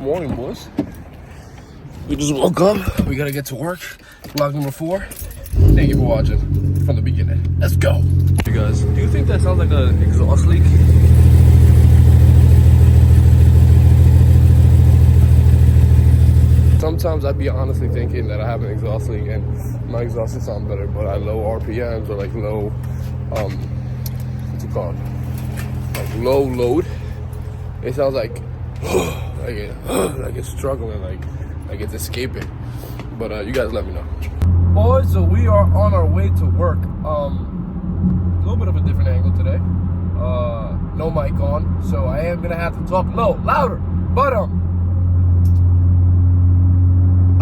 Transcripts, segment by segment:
Morning, boys. We just woke up. We gotta get to work. Vlog number 4. Thank you for watching from the beginning. Let's go. Hey guys, do you think that sounds like an exhaust leak? Sometimes I'd be honestly thinking that I have an exhaust leak and my exhaust would sound better, but at low RPMs or like low, what's it called? Like low load, it sounds like like it's struggling, like it's escaping. But you guys let me know. Boys, so we are on our way to work. A little bit of a different angle today. No mic on, so I am gonna have to talk louder. But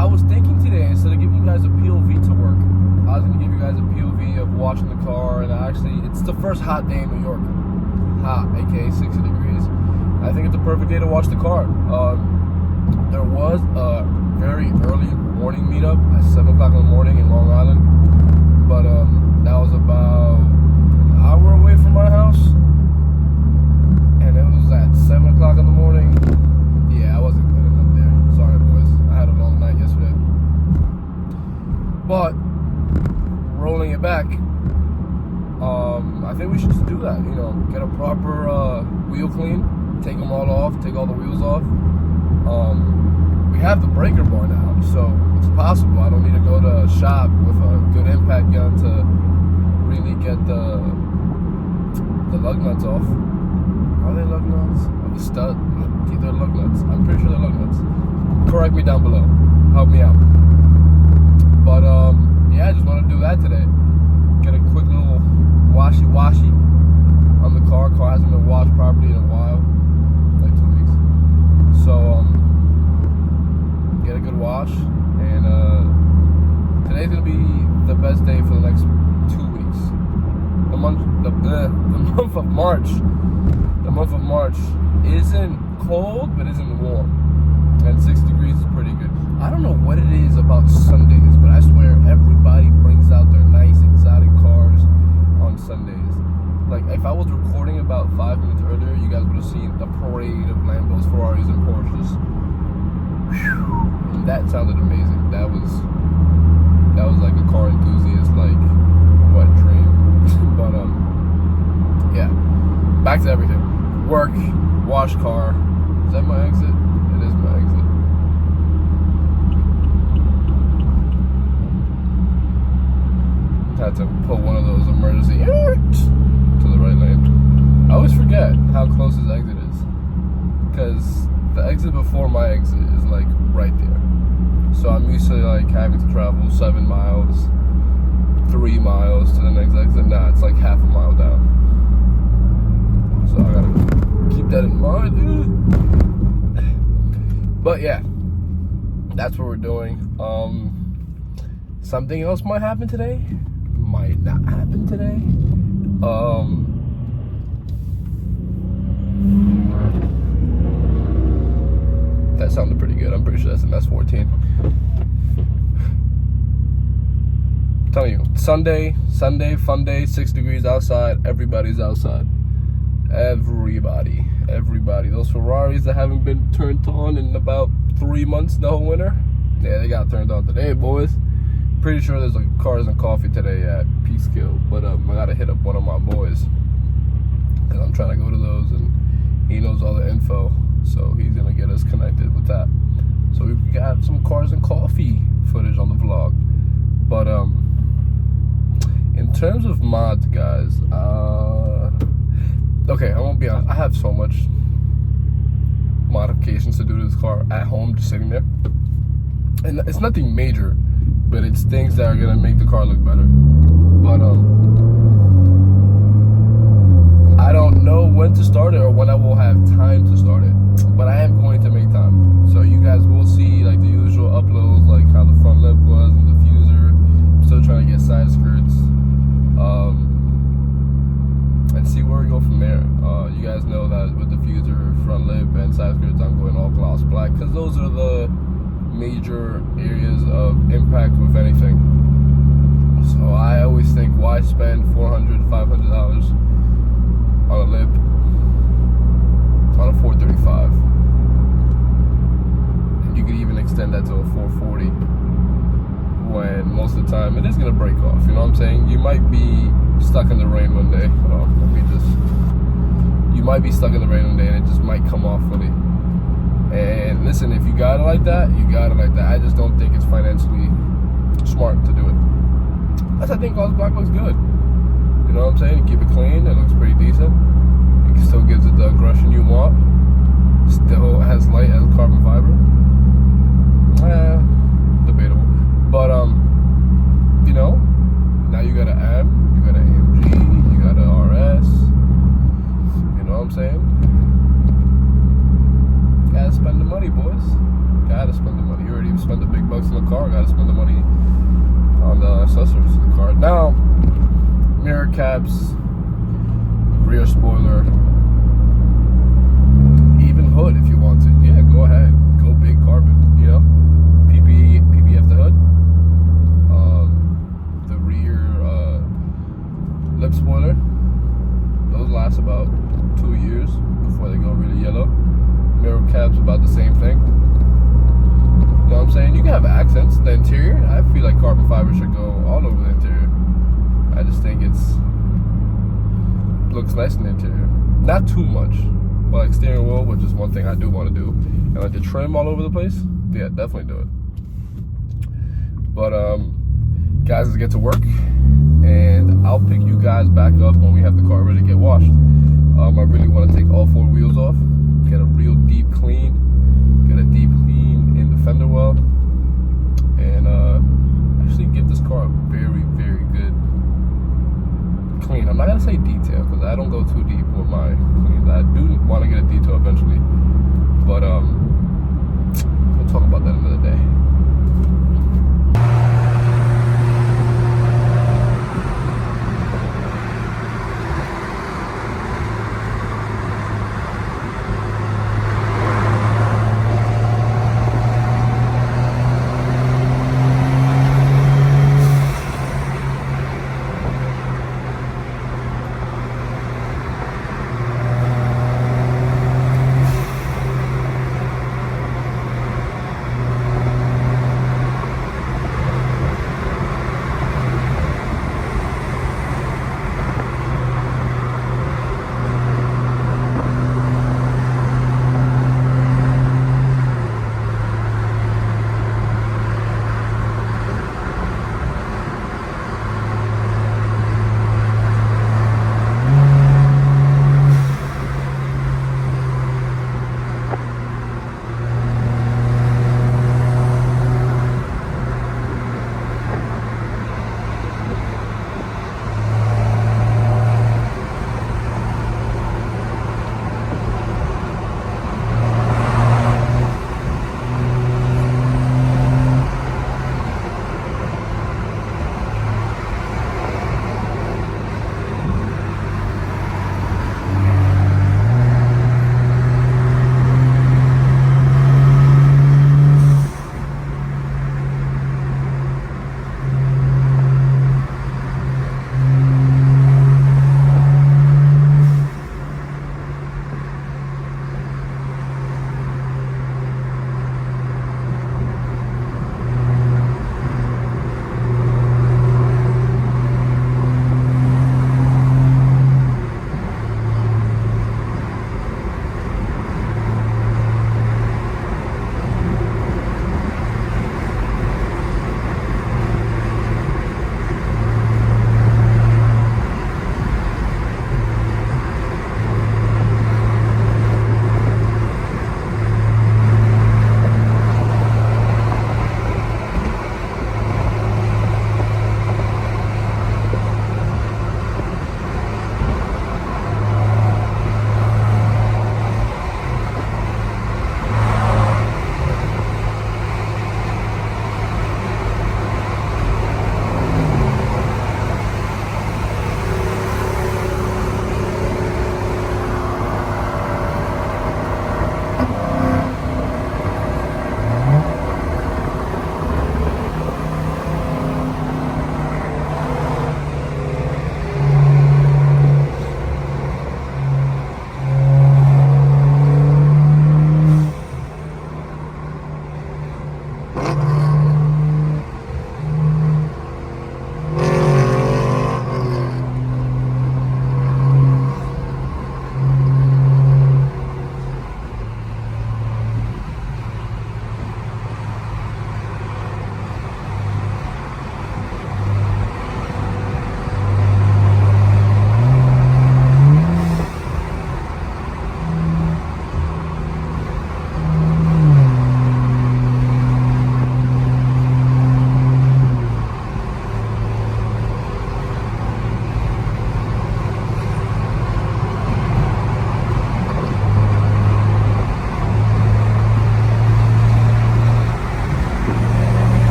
I was thinking today, instead of giving you guys a POV to work, I was gonna give you guys a POV of washing the car. And it's the first hot day in New York. Hot, aka 60 degrees. I think it's a perfect day to wash the car. There was a very early morning meetup at 7 o'clock in the morning in Long Island, but that was about an hour away from my house, and it was at 7 o'clock in the morning. Yeah, I wasn't good enough there. Sorry, boys. I had a long night yesterday. But rolling it back, I think we should just do that. You know, get a proper wheel clean, take them all off, take all the wheels off. We have the breaker bar now, so it's possible. I don't need to go to a shop with a good impact gun to really get the lug nuts off. Are they lug nuts? Or the stud? They're lug nuts. I'm pretty sure they're lug nuts. Correct me down below. Help me out. But yeah, I just want to do that today. Get a quick little washy on the car. Car hasn't been washed properly in a while, like 2 weeks. So get a good wash, and today's gonna be the best day for the next 2 weeks. The month of March. The month of March isn't cold, but isn't warm, and 6 degrees is pretty good. I don't know what it is about Sundays, but I swear everybody brings out their nice exotic cars on Sundays. Like, if I was recording about 5 minutes earlier, you guys would have seen the parade of Lambos, Ferraris, and Porsches. Whew. And that sounded amazing. That was like a car enthusiast, like, wet dream. But yeah, back to everything. Work, wash car. Is that my exit? It is my exit. Had to put one of those emergency to the right lane. I always forget how close his exit is, because the exit before my exit is like right there. So I'm used to like having to travel 7 miles, 3 miles to the next exit. Nah, it's like half a mile down. So I gotta keep that in mind. But yeah, that's what we're doing. Something else might happen today. Might not happen today. That sounded pretty good. I'm pretty sure that's an S14. I'm telling you, Sunday, fun day, 6 degrees outside. Everybody's outside. Everybody. Those Ferraris that haven't been turned on in about 3 months the whole winter, yeah, they got turned on today, boys. Pretty sure there's like cars and coffee today at Peekskill, but I gotta hit up one of my boys, because I'm trying to go to those, and he knows all the info, so he's gonna get us connected with that, so we can have some cars and coffee footage on the vlog. But in terms of mods, guys, okay, I won't be honest, I have so much modifications to do to this car at home, just sitting there, and it's nothing major, but it's things that are gonna make the car look better. But I don't know when to start it or when I will have time to start it, but I am going to make time. So you guys will see like the usual uploads, like how the front lip was and diffuser. I'm still trying to get side skirts, and see where we go from there. You guys know that with diffuser, front lip, and side skirts, I'm going all gloss black, because those are the major areas of impact with anything. So I always think, why spend $400, $500 on a lip on a 435? extend that to a 440 when most of the time it is going to break off. You know what I'm saying? You might be stuck in the rain one day. You might be stuck in the rain one day and it just might come off fully. And listen, if you got it like that, you got it like that. I just don't think it's financially smart to do it. That's, I think, all this black looks good. You know what I'm saying? You keep it clean, it looks pretty decent. It still gives it the aggression you want. Still as light as carbon fiber. Debatable. But you know, now you got an M, you got an AMG, you got an RS. You know what I'm saying? Gotta spend the money, boys. Gotta spend the money. You already spent the big bucks on the car. Gotta spend the money on the accessories of the car. Now, mirror caps, rear spoiler, even hood if you want to. Yeah, go ahead. Go big carbon. You know, PPF the hood. The rear lip spoiler. Those last about 2 years before they go really yellow. Mirror caps about the same thing. You know what I'm saying? You can have accents. The interior, I feel like carbon fiber should go all over the interior. I just think looks nice in the interior. Not too much, but like steering wheel, which is one thing I do want to do. And like the trim all over the place, yeah, definitely do it. But guys, let's get to work, and I'll pick you guys back up when we have the car ready to get washed. I really want to take all 4 wheels off, get a real deep clean, get a deep clean in the fender well, and actually give this car a very, very good clean. I'm not gonna say detail because I don't go too deep with my cleans. I do want to get a detail eventually, but we'll talk about that another day.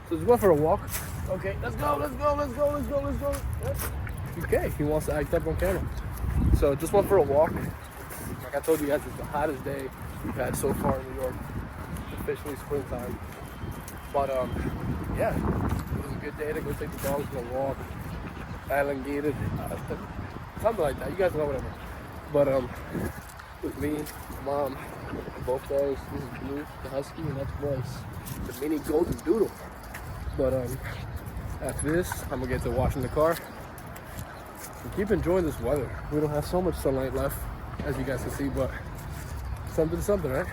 So just went for a walk. Okay, let's go. Okay, he wants to act up on camera. So just went for a walk. Like I told you guys, it's the hottest day we've had so far in New York. It's officially springtime. But yeah, it was a good day to go take the dogs for a walk. Elongated, something like that. You guys know what I mean. But with me, mom, both dogs. This is Blue, the husky, and that's Bryce, the mini golden doodle. But after this, I'm gonna get to washing the car. And keep enjoying this weather. We don't have so much sunlight left, as you guys can see, but something, right?